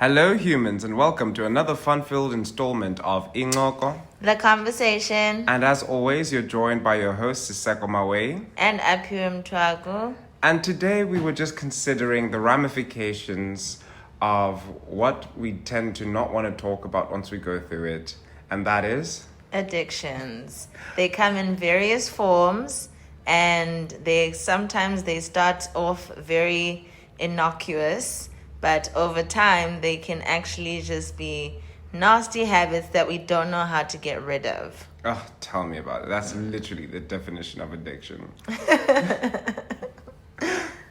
Hello, humans, and welcome to another fun-filled installment of Incoko. The Conversation. And as always, you're joined by your host, Siseko Mawe. And Apium Twago. And today we were just considering the ramifications of what we tend to not want to talk about once we go through it. And that is? Addictions. They come in various forms, and sometimes they start off very innocuous, but over time they can actually just be nasty habits that we don't know how to get rid of. Oh, tell me about it. That's literally the definition of addiction.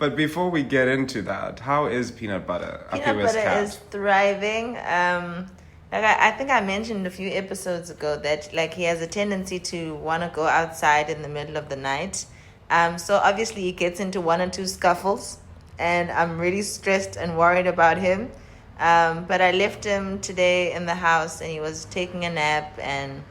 But before we get into that, how is peanut butter? Peanut butter is thriving. I think I mentioned a few episodes ago that he has a tendency to want to go outside in the middle of the night. So obviously he gets into one or two scuffles, and I'm really stressed and worried about him. But I left him today in the house, and he was taking a nap, and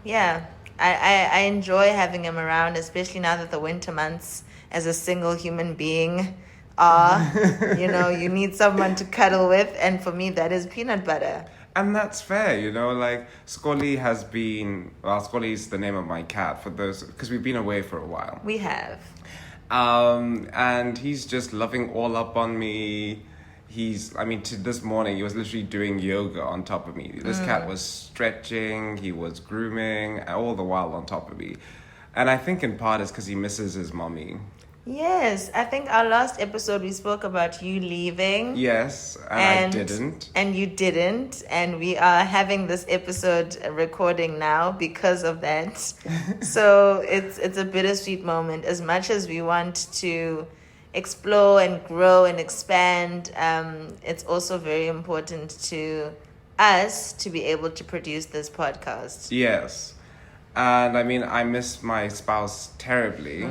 yeah, I enjoy having him around, especially now that the winter months, as a single human being, you need someone to cuddle with, and for me that is peanut butter. And that's fair, Scully has been, Scully is the name of my cat because we've been away for a while. We have. And he's just loving all up on me. To this morning, he was literally doing yoga on top of me. This cat was stretching, he was grooming, all the while on top of me. And I think in part it's because he misses his mommy. Yes, I think our last episode we spoke about you leaving. Yes, and I didn't. And you didn't. And we are having this episode recording now because of that. So it's a bittersweet moment. As much as we want to explore and grow and expand, it's also very important to us to be able to produce this podcast. Yes. And I miss my spouse terribly,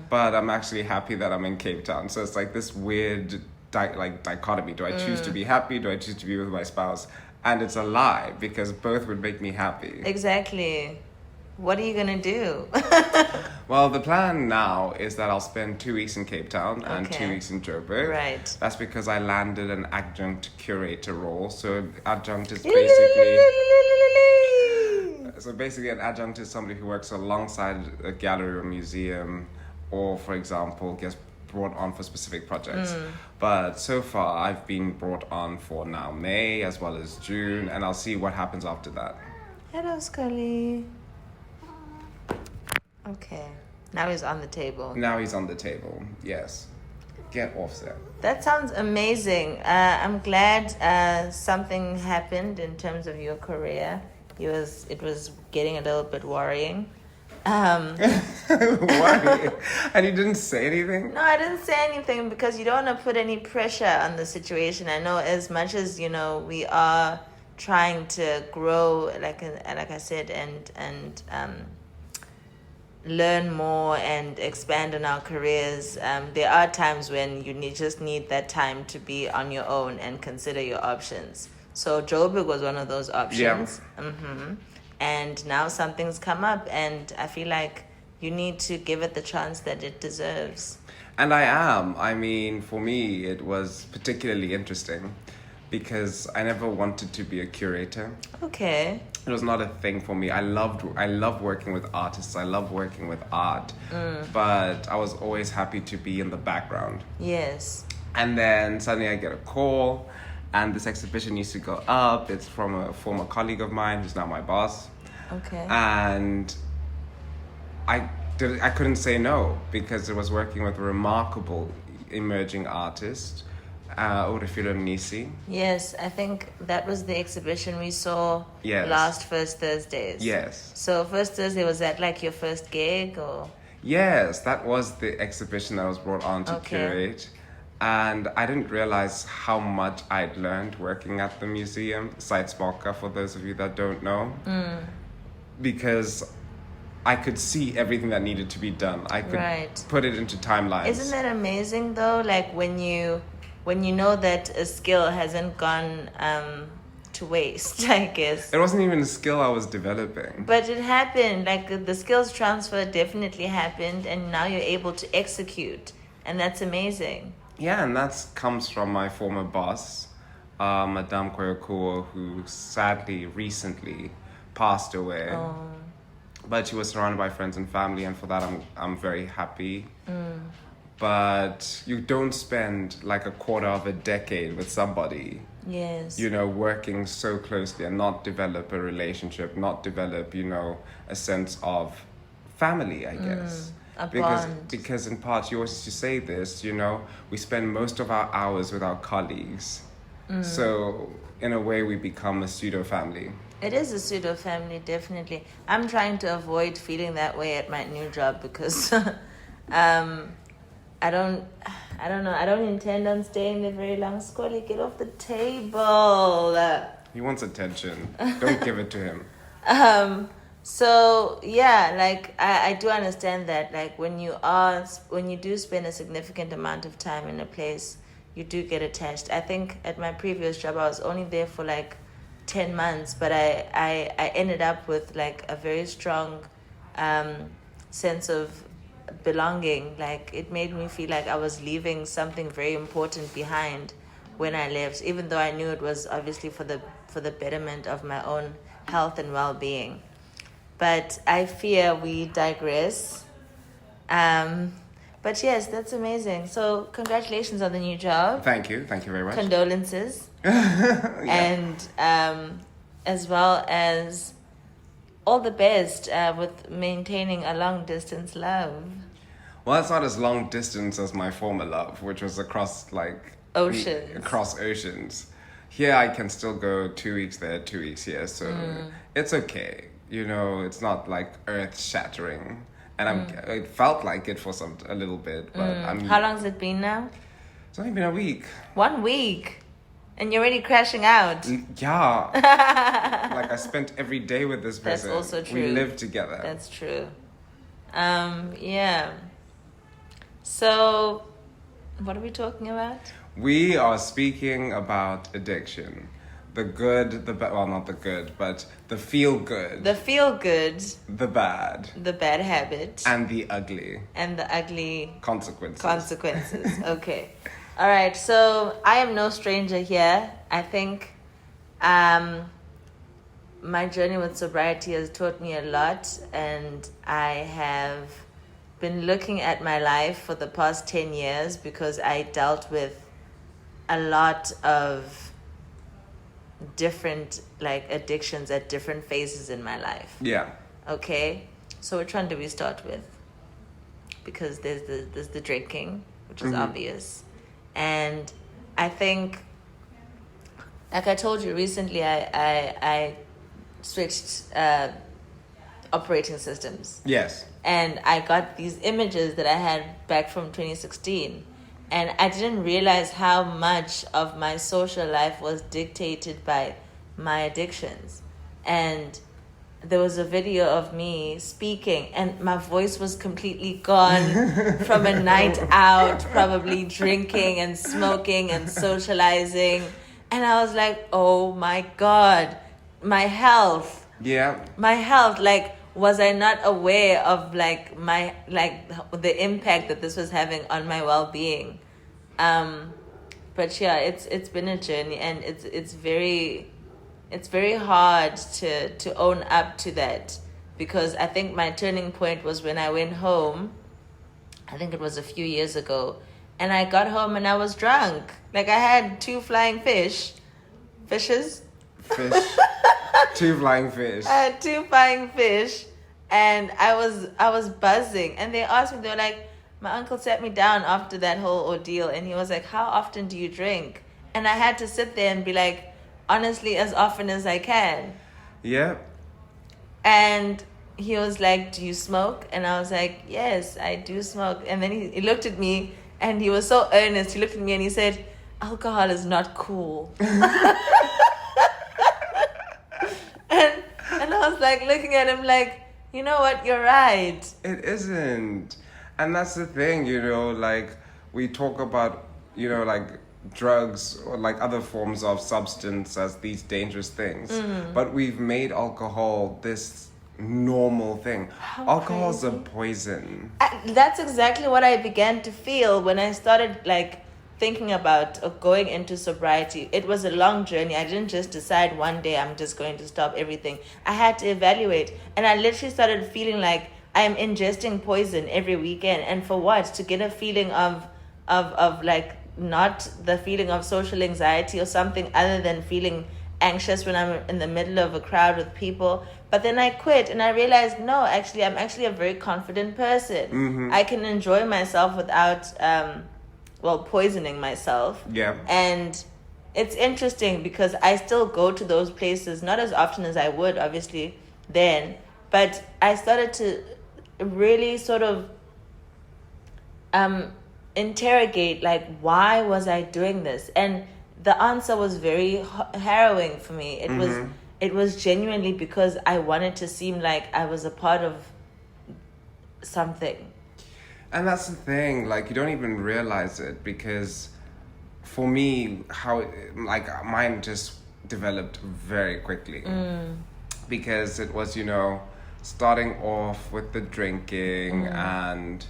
but I'm actually happy that I'm in Cape Town. So it's like this weird dichotomy. Do I choose to be happy? Do I choose to be with my spouse? And it's a lie, because both would make me happy. Exactly. What are you going to do? Well, the plan now is that I'll spend 2 weeks in Cape Town and 2 weeks in Joburg. Right. That's because I landed an adjunct curator role. So adjunct is basically... So basically, an adjunct is somebody who works alongside a gallery or museum, or, for example, gets brought on for specific projects. But so far, I've been brought on for now May as well as June, and I'll see what happens after that. Hello, Scully. Okay, now he's on the table. Yes. Get off there. That sounds amazing. I'm glad something happened in terms of your career. It was getting a little bit worrying. Why? And you didn't say anything? No, I didn't say anything because you don't want to put any pressure on the situation. I know as much as, we are trying to grow, like I said, and learn more and expand on our careers. There are times when you just need that time to be on your own and consider your options. So Joburg was one of those options. Yeah. And now something's come up, and I feel like you need to give it the chance that it deserves. And I am. For me, it was particularly interesting because I never wanted to be a curator. Okay. It was not a thing for me. I love working with artists. I love working with art. But I was always happy to be in the background. Yes. And then suddenly I get a call, and this exhibition needs to go up. It's from a former colleague of mine who's now my boss. Okay. And I couldn't say no because it was working with a remarkable emerging artist, Orifilo Nisi. Yes, I think that was the exhibition we saw last First Thursdays. Yes. So First Thursday, was that like your first gig or? Yes, that was the exhibition that I was brought on to curate. And I didn't realize how much I'd learned working at the museum, Sidespoka, for those of you that don't know. Because I could see everything that needed to be done. I could put it into timelines. Isn't that amazing though? Like when you know that a skill hasn't gone to waste, I guess. It wasn't even a skill I was developing. But it happened. Like the skills transfer definitely happened, and now you're able to execute. And that's amazing. Yeah, and that comes from my former boss, Madame Koyokuo, who sadly recently passed away. Oh. But she was surrounded by friends and family, and for that I'm very happy. But you don't spend like a quarter of a decade with somebody, Yes. you know, working so closely and not develop a relationship, not develop, you know, a sense of family, I guess. A because bond. because in part you always used to say this, you know, we spend most of our hours with our colleagues. So in a way we become a pseudo family. It is a pseudo family, definitely. I'm trying to avoid feeling that way at my new job because I don't know. I don't intend on staying there very long. Scully, get off the table. He wants attention. Don't give it to him. So yeah, like I do understand that. Like when you do spend a significant amount of time in a place, you do get attached. I think at my previous job, I was only there for like 10 months, but I ended up with like a very strong sense of belonging. Like it made me feel like I was leaving something very important behind when I left, even though I knew it was obviously for the betterment of my own health and well-being. But I fear we digress. But yes, that's amazing. So congratulations on the new job. Thank you very much. Condolences. And as well as all the best with maintaining a long distance love. Well, it's not as long distance as my former love, which was across Oceans. Across oceans. Here I can still go 2 weeks there, 2 weeks here, so it's okay. You know, it's not like earth shattering. And it felt like it for a little bit, but How long has it been now? It's only been a week. 1 week. And you're already crashing out. Yeah. Like I spent every day with this person. That's also true. We lived together. That's true. Yeah. So, what are we talking about? We are speaking about addiction. The good, the bad, well, not the good, but the feel good. The feel good. The bad. The bad habit. And the ugly. And the ugly consequences. Okay. All right. So I am no stranger here. I think my journey with sobriety has taught me a lot, and I have been looking at my life for the past 10 years because I dealt with a lot of different like addictions at different phases in my life. Yeah. Okay. So which one do we start with? Because there's the drinking, which is obvious. And I think, like I told you recently, I switched operating systems. Yes. And I got these images that I had back from 2016. And I didn't realize how much of my social life was dictated by my addictions. And there was a video of me speaking and my voice was completely gone from a night out, probably drinking and smoking and socializing. And I was like, oh my God, my health. Yeah. My health, like, was I not aware of like the impact that this was having on my well-being? But yeah, it's been a journey, and it's very hard to own up to that, because I think my turning point was when I went home. I think it was a few years ago, and I got home and I was drunk. Like I had 2 flying fishes. Fish. 2 flying fish. I had 2 flying fish, and I was buzzing. And they asked me, they were like, my uncle sat me down after that whole ordeal, and he was like, how often do you drink? And I had to sit there and be like, honestly, as often as I can. Yeah. And he was like, do you smoke? And I was like, yes, I do smoke. And then he looked at me, and he was so earnest. He looked at me and he said, alcohol is not cool. And I was like looking at him like, you know what, you're right. It isn't. And that's the thing, you know, like we talk about, you know, like drugs or like other forms of substance as these dangerous things. But we've made alcohol this normal thing. Alcohol's a poison. That's exactly what I began to feel when I started like thinking about going into sobriety, it was a long journey. I didn't just decide one day I'm just going to stop everything. I had to evaluate, and I literally started feeling like I'm ingesting poison every weekend. And for what? To get a feeling of like, not the feeling of social anxiety or something other than feeling anxious when I'm in the middle of a crowd with people. But then I quit and I realized, no, actually, I'm actually a very confident person. I can enjoy myself without poisoning myself. Yeah. And it's interesting because I still go to those places, not as often as I would, obviously, then. But I started to really sort of interrogate, like, why was I doing this? And the answer was very harrowing for me. It was genuinely because I wanted to seem like I was a part of something. And that's the thing, like, you don't even realize it, because for me, mine just developed very quickly. Because it was, starting off with the drinking and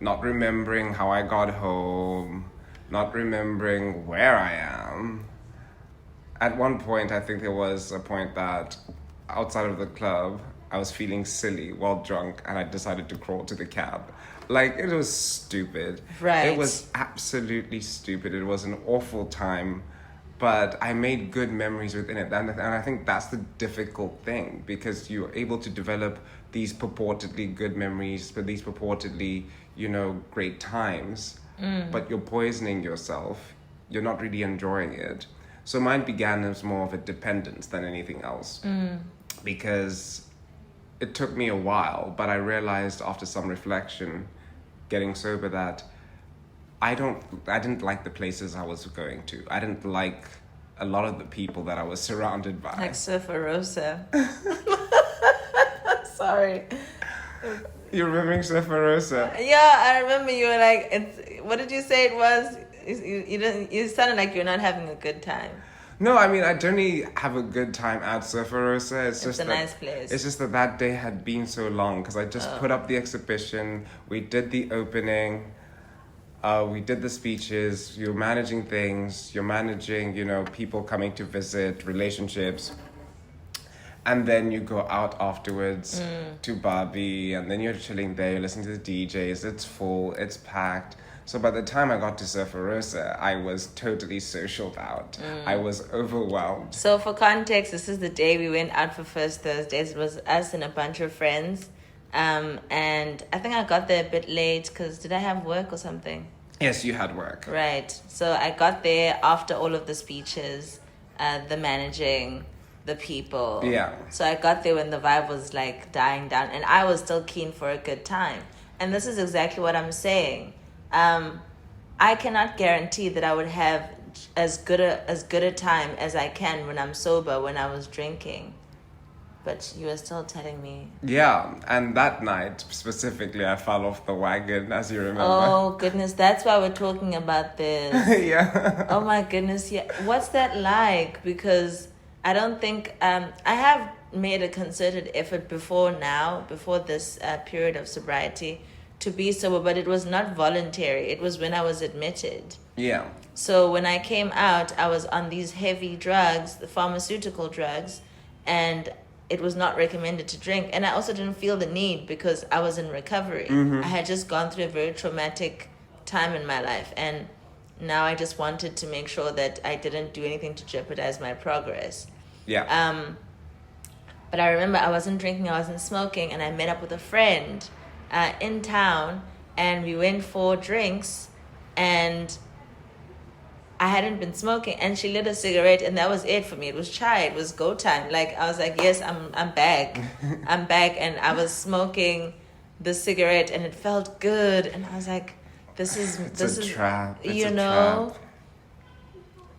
not remembering how I got home, not remembering where I am. At one point, I think there was a point that outside of the club, I was feeling silly while drunk, and I decided to crawl to the cab. Like, it was stupid. Right. It was absolutely stupid. It was an awful time, but I made good memories within it. And I think that's the difficult thing, because you're able to develop these purportedly good memories, but these purportedly, great times, but you're poisoning yourself. You're not really enjoying it. So mine began as more of a dependence than anything else, because it took me a while, but I realized after some reflection, getting sober, that I didn't like the places I was going to. I didn't like a lot of the people that I was surrounded by. Like Surfer Rosa. Sorry. You're remembering Surfer Rosa? Yeah, I remember you were like, what did you say it was? You sounded like you're not having a good time. No, I mean, I generally have a good time at Surfer Rosa. It's just a nice place. It's just that day had been so long, because I just put up the exhibition, we did the opening, we did the speeches, you're managing things, you're managing, people coming to visit, relationships. And then you go out afterwards to Barbie, and then you're chilling there, you're listening to the DJs, it's full, it's packed. So by the time I got to Surfer Rosa, I was totally socialed out. I was overwhelmed. So for context, this is the day we went out for First Thursdays. It was us and a bunch of friends. And I think I got there a bit late because did I have work or something? Yes, you had work. Right. So I got there after all of the speeches, the managing, the people. Yeah. So I got there when the vibe was like dying down, and I was still keen for a good time. And this is exactly what I'm saying. I cannot guarantee that I would have as good a time as I can when I'm sober when I was drinking. But you were still telling me. Yeah, and that night specifically, I fell off the wagon, as you remember. Oh, goodness, that's why we're talking about this. Yeah. Oh, my goodness, yeah. What's that like? Because I don't think... I have made a concerted effort before this period of sobriety, to be sober, but it was not voluntary. It was when I was admitted. Yeah. So when I came out, I was on these heavy drugs, the pharmaceutical drugs, and it was not recommended to drink. And I also didn't feel the need because I was in recovery. I had just gone through a very traumatic time in my life, and now I just wanted to make sure that I didn't do anything to jeopardize my progress. Yeah. But I remember I wasn't drinking, I wasn't smoking, and I met up with a friend in town, and we went for drinks, and I hadn't been smoking, and she lit a cigarette, and that was it for me. It was chai, it was go time. Like, I was like, yes, I'm back. I'm back, and I was smoking the cigarette, and it felt good, and I was like, this is a trap. It's you a know trap.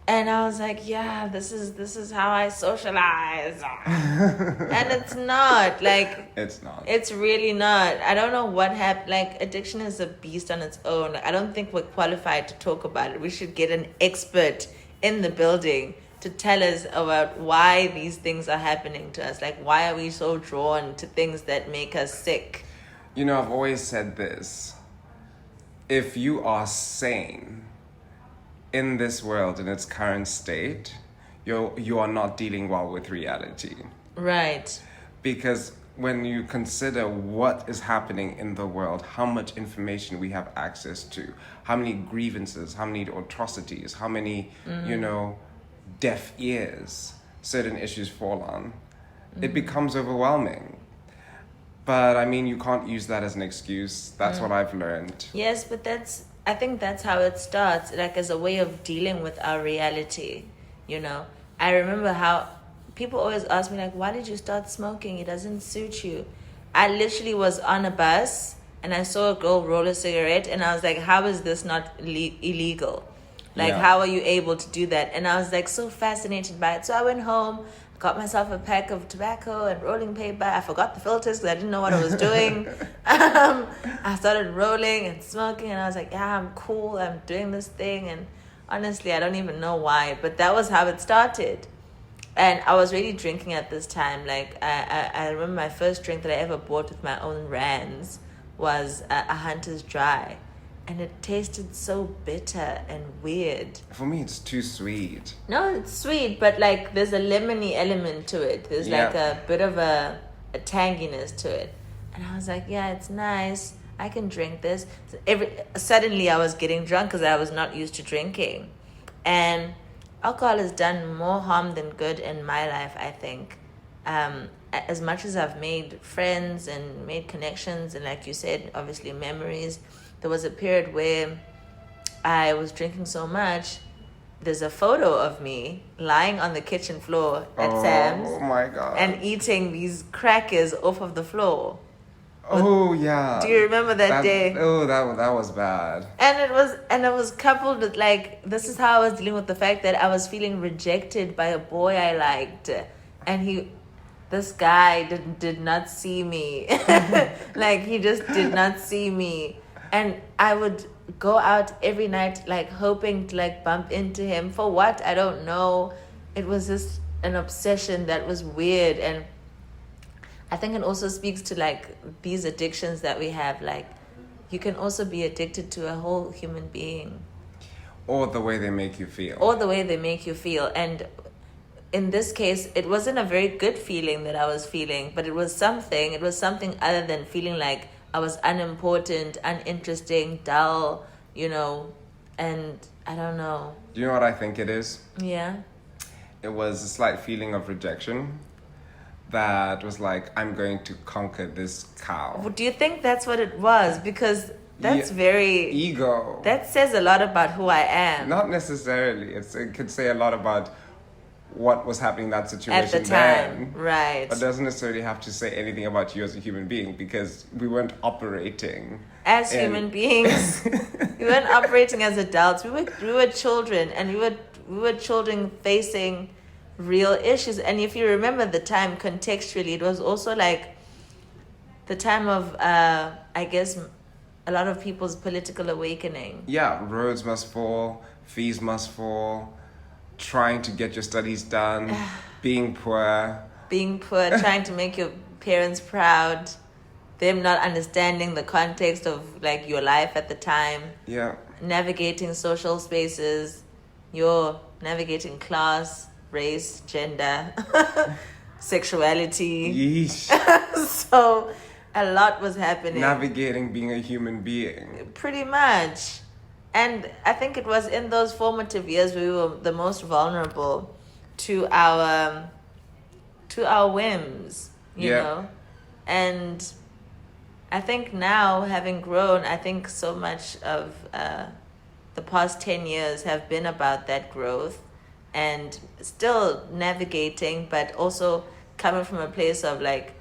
And I was like, yeah, this is how I socialize. And it's not. Like, It's not. It's really not. I don't know what happened. Like, addiction is a beast on its own. Like, I don't think we're qualified to talk about it. We should get an expert in the building to tell us about why these things are happening to us. Like, why are we so drawn to things that make us sick? I've always said this. If you are sane, in this world, in its current state, you are not dealing well with reality. Right. Because when you consider what is happening in the world, how much information we have access to, how many grievances, how many atrocities, how many, deaf ears certain issues fall on, it becomes overwhelming. But I mean, you can't use that as an excuse. That's what I've learned. Yes, but I think that's how it starts, like as a way of dealing with our reality, I remember how people always ask me, like, why did you start smoking? It doesn't suit you. I literally was on a bus and I saw a girl roll a cigarette and I was like, how is this not illegal? Like, how are you able to do that? And I was like so fascinated by it. So I went home, got myself a pack of tobacco and rolling paper. I forgot the filters because I didn't know what I was doing. I started rolling and smoking and I was like, yeah, I'm cool. I'm doing this thing. And honestly, I don't even know why, but that was how it started. And I was really drinking at this time. Like, I remember my first drink that I ever bought with my own rands was a Hunter's Dry. And it tasted so bitter and weird. For me, it's too sweet. No, it's sweet, but like there's a lemony element to it. There's like a bit of a tanginess to it. And I was like, yeah, it's nice. I can drink this. So suddenly I was getting drunk because I was not used to drinking. And alcohol has done more harm than good in my life, I think. As much as I've made friends and made connections and, like you said, obviously memories, there was a period where I was drinking so much. There's a photo of me lying on the kitchen floor at Sam's. Oh my God. And eating these crackers off of the floor. Yeah. Do you remember that day? Oh, that was bad. And it was coupled with, like, this is how I was dealing with the fact that I was feeling rejected by a boy I liked, and this guy did not see me. Like, he just did not see me, and I would go out every night, like, hoping to, like, bump into him. For what? I don't know. It was just an obsession that was weird. And I think it also speaks to, like, these addictions that we have. Like, you can also be addicted to a whole human being. Or the way they make you feel. And in this case, it wasn't a very good feeling that I was feeling, but it was something other than feeling like I was unimportant, uninteresting, dull, and I don't know. Do you know what I think it is? Yeah. It was a slight feeling of rejection that was like, I'm going to conquer this cow. Well, do you think that's what it was? Because that's very... Ego. That says a lot about who I am. Not necessarily. It could say a lot about what was happening in that situation at the time, right? But doesn't necessarily have to say anything about you as a human being, because we weren't operating as human beings. We weren't operating as adults. We were children, and we were children facing real issues. And if you remember the time contextually, it was also like the time of I guess a lot of people's political awakening. Yeah, roads must fall, fees must fall, trying to get your studies done, being poor, trying to make your parents proud, them not understanding the context of, like, your life at the time. Yeah. Navigating social spaces, you're navigating class, race, gender, sexuality. Yeesh. So a lot was happening. Navigating being a human being. Pretty much. And I think it was in those formative years we were the most vulnerable to our whims, you know. And I think now, having grown, I think so much of the past 10 years have been about that growth and still navigating, but also coming from a place of, like,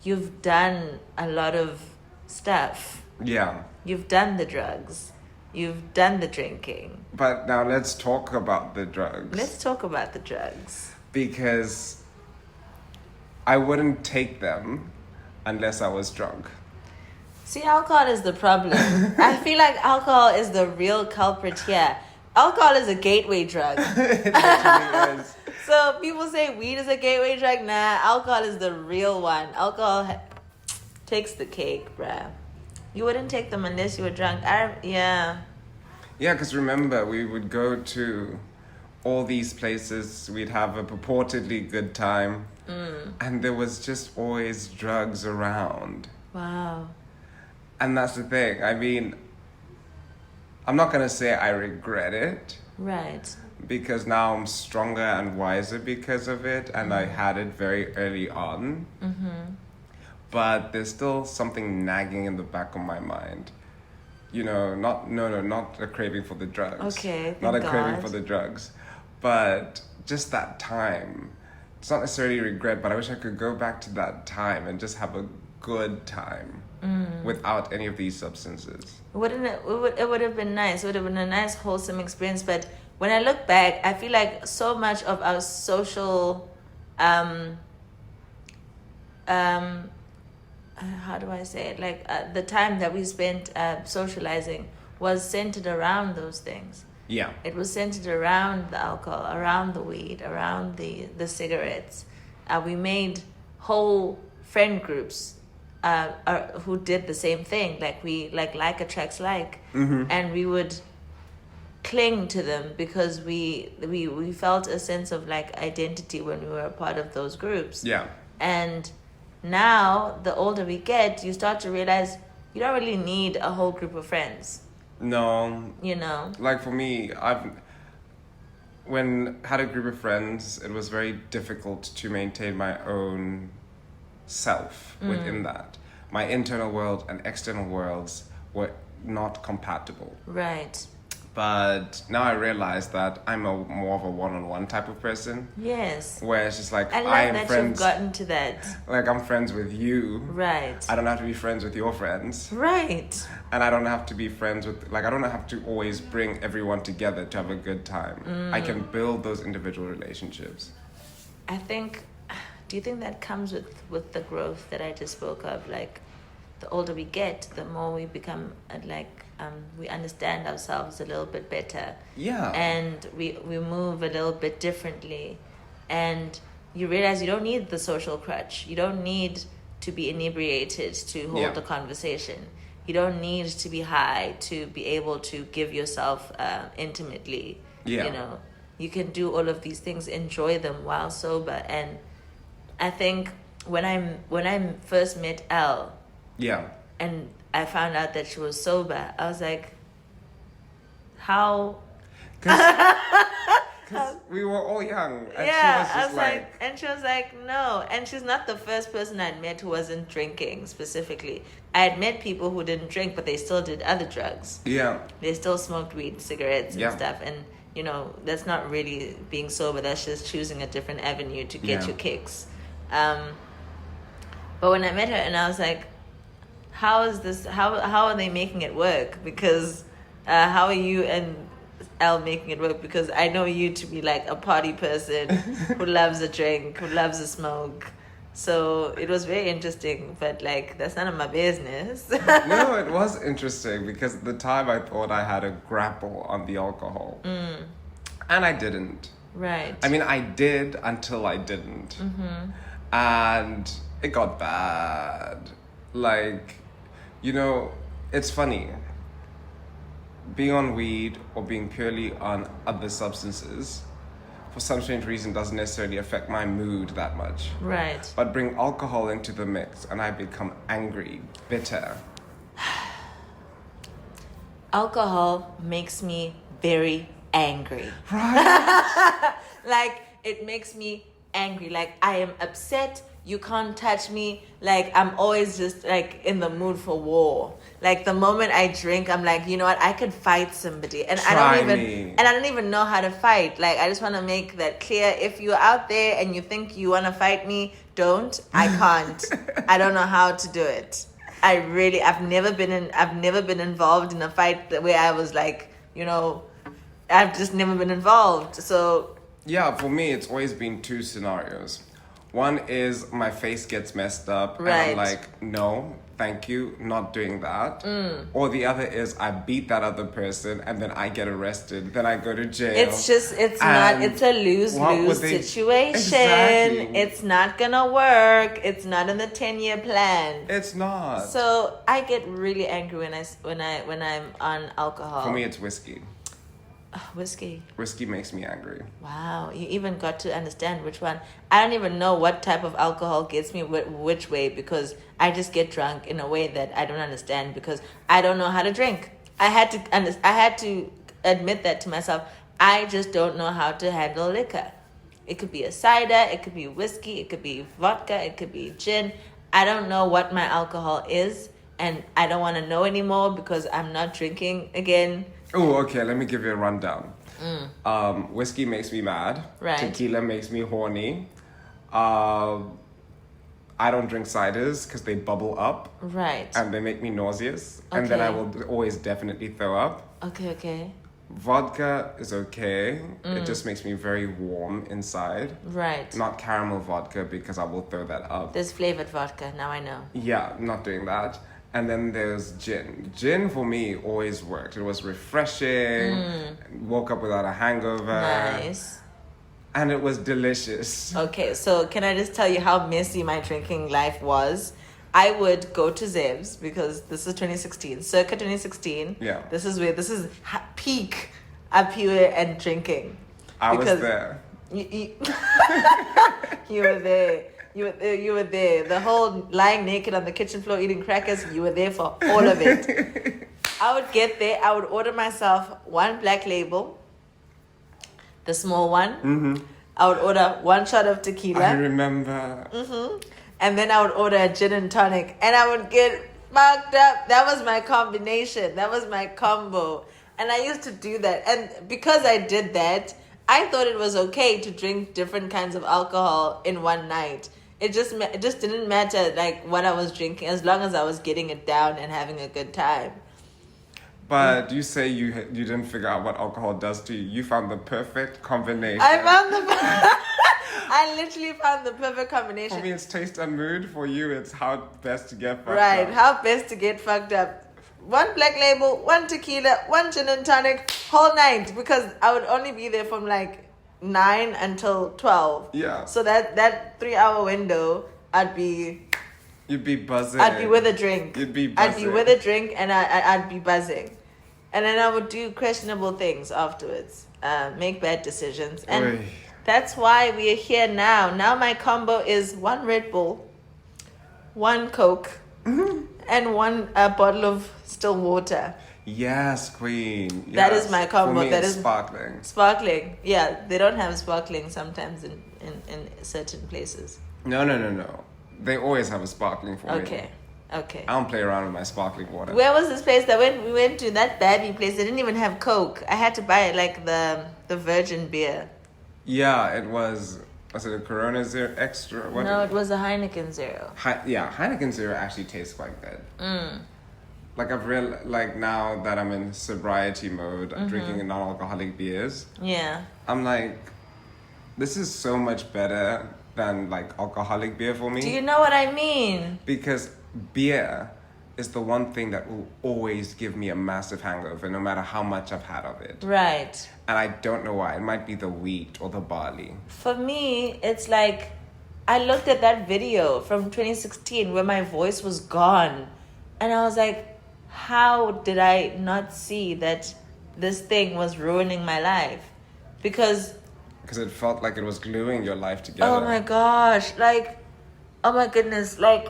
you've done a lot of stuff. Yeah. You've done the drugs. You've done the drinking. But now let's talk about the drugs. Because I wouldn't take them unless I was drunk. See, alcohol is the problem. I feel like alcohol is the real culprit here. Alcohol is a gateway drug. It actually is. So people say weed is a gateway drug. Nah, alcohol is the real one. Alcohol takes the cake, bruh. You wouldn't take them unless you were drunk. Yeah. Yeah, because remember, we would go to all these places, we'd have a purportedly good time, and there was just always drugs around. Wow. And that's the thing. I mean, I'm not going to say I regret it. Right. Because now I'm stronger and wiser because of it, and I had it very early on. Mm-hmm. But there's still something nagging in the back of my mind. You know, not a craving for the drugs. Okay, not a thank craving God. for the drugs, but just that time. It's not necessarily regret, but I wish I could go back to that time and just have a good time without any of these substances. Wouldn't it? It would have been nice. It would have been a nice, wholesome experience. But when I look back, I feel like so much of our social, how do I say it? Like the time that we spent socializing was centered around those things. Yeah. It was centered around the alcohol, around the weed, around the cigarettes. We made whole friend groups who did the same thing. Like we like attracts like, and we would cling to them because we felt a sense of like identity when we were a part of those groups. Yeah. And now, the older we get, you start to realize you don't really need a whole group of friends. No. You know? Like for me, when had a group of friends, it was very difficult to maintain my own self within that. My internal world and external worlds were not compatible. Right. But now I realize that I'm more of a one-on-one type of person. Yes. Where it's just like I love am that friends. you've gotten to that. Like I'm friends with you. Right. I don't have to be friends with your friends. Right. And I don't have to be friends with, like, I don't have to always bring everyone together to have a good time. I can build those individual relationships. I think, do you think that comes with the growth that I just spoke of? Like, the older we get, the more we become, we understand ourselves a little bit better. Yeah. And we move a little bit differently. And you realize you don't need the social crutch. You don't need to be inebriated to hold a conversation. You don't need to be high to be able to give yourself intimately. Yeah. You know, you can do all of these things, enjoy them while sober. And I think when I first met Elle, Yeah. and I found out that she was sober, I was like, how? Because we were all young. And Yeah, she I was was just like, and she was like, no. And she's not the first person I'd met who wasn't drinking specifically. I had met people who didn't drink, but they still did other drugs. Yeah. They still smoked weed, cigarettes, and Yeah. stuff. And, you know, that's not really being sober. That's just choosing a different avenue to get your kicks. But when I met her, and I was like, how is this? How are they making it work? Because how are you and Elle making it work? Because I know you to be like a party person who loves a drink, who loves a smoke. So it was very interesting, but like that's none of my business. No, it was interesting because at the time I thought I had a grapple on the alcohol. And I didn't. Right. I mean, I did until I didn't. And it got bad. Like, you know, it's funny. Being on weed or being purely on other substances, for some strange reason, doesn't necessarily affect my mood that much. Right. But bring alcohol into the mix and I become angry, bitter. Alcohol makes me very angry. Right? Like, it makes me angry. Like, I am upset. You can't touch me. Like, I'm always just, like, in the mood for war. Like, the moment I drink, I'm like, you know what? I could fight somebody. And I don't even know how to fight. Like, I just want to make that clear. If you're out there and you think you want to fight me, don't. I can't. I don't know how to do it. I've never been involved in a fight where I was like, you know, I've just never been involved. So Yeah, for me, it's always been two scenarios. One is my face gets messed up. Right. And I'm like, no, thank you, not doing that. Or the other is I beat that other person and then I get arrested. Then I go to jail. It's a lose-lose situation. Exactly. It's not gonna work. It's not in the 10-year plan. It's not. So I get really angry when I'm on alcohol. For me, it's whiskey. Whiskey. Whiskey makes me angry. Wow, you even got to understand which one. I don't even know what type of alcohol gets me which way, because I just get drunk in a way that I don't understand because I don't know how to drink. I had to admit that to myself. I just don't know how to handle liquor. It could be a cider, it could be whiskey, it could be vodka, it could be gin. I don't know what my alcohol is, and I don't want to know anymore because I'm not drinking again. Oh, okay. Let me give you a rundown. Whiskey makes me mad. Right. Tequila makes me horny. I don't drink ciders because they bubble up. Right. And they make me nauseous. And then I will always definitely throw up. Okay. Vodka is okay. It just makes me very warm inside. Right. Not caramel vodka because I will throw that up. There's flavored vodka. Now I know. Yeah, not doing that. And then there's gin. Gin for me always worked. It was refreshing. Woke up without a hangover. Nice. And it was delicious. Okay, so can I just tell you how messy my drinking life was? I would go to Zev's because this is 2016, circa 2016. Yeah. This is peak up here and drinking. I was there. You were there. You were there. The whole lying naked on the kitchen floor eating crackers, you were there for all of it. I would get there. I would order myself one black label, the small one. Mm-hmm. I would order one shot of tequila. I remember. Mm-hmm. And then I would order a gin and tonic. And I would get fucked up. That was my combination. That was my combo. And I used to do that. And because I did that, I thought it was okay to drink different kinds of alcohol in one night. It just didn't matter like what I was drinking as long as I was getting it down and having a good time. But you say you didn't figure out what alcohol does to you. You found the perfect combination. I literally found the perfect combination. For me, it's taste and mood. For you, it's how best to get fucked up. Right, how best to get fucked up. One black label, one tequila, one gin and tonic, whole night. Because I would only be there from like 9 until 12. Yeah. So that 3-hour window, You'd be buzzing. I'd be with a drink. You'd be buzzing. I'd be with a drink and I'd be buzzing. And then I would do questionable things afterwards. Make bad decisions. And Oy. that's why we are here now. Now my combo is one Red Bull, one Coke, and one bottle of still water. Yes, queen. Yes. That is my combo. For me, that it's is sparkling. Sparkling. Yeah, they don't have sparkling sometimes in certain places. No. They always have a sparkling for me. Okay. I don't play around with my sparkling water. Where was this place that we went to? That Babby place. They didn't even have Coke. I had to buy like the virgin beer. Yeah, it was it a Corona Zero Extra? What No, it was a Heineken Zero. Heineken Zero actually tastes quite good. Like I've like now that I'm in sobriety mode, I'm drinking non-alcoholic beers. Yeah. I'm like, this is so much better than like alcoholic beer for me. Do you know what I mean? Because beer is the one thing that will always give me a massive hangover, no matter how much I've had of it. Right. And I don't know why. It might be the wheat or the barley. For me, it's like I looked at that video from 2016 where my voice was gone, and I was like, how did I not see that this thing was ruining my life? Because it felt like it was gluing your life together. Oh my gosh, like, oh my goodness, like,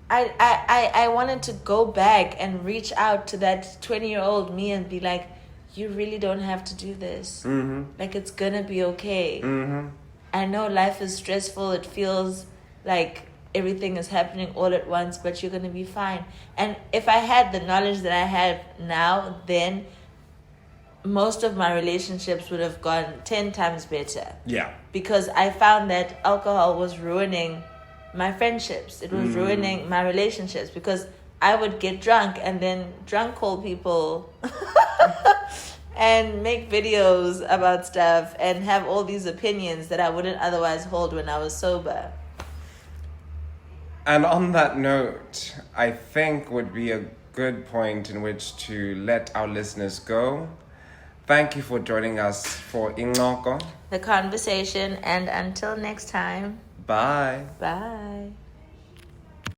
I wanted to go back and reach out to that 20-year-old me and be like, you really don't have to do this. Mm-hmm. Like, it's gonna be okay. Mm-hmm. I know life is stressful. It feels like everything is happening all at once, but you're gonna be fine. And if I had the knowledge that I have now, then most of my relationships would have gone 10 times better. Yeah. Because I found that alcohol was ruining my friendships. It was ruining my relationships because I would get drunk and then drunk call people and make videos about stuff and have all these opinions that I wouldn't otherwise hold when I was sober. And on that note, I think would be a good point in which to let our listeners go. Thank you for joining us for Incoko. The conversation, and until next time. Bye. Bye.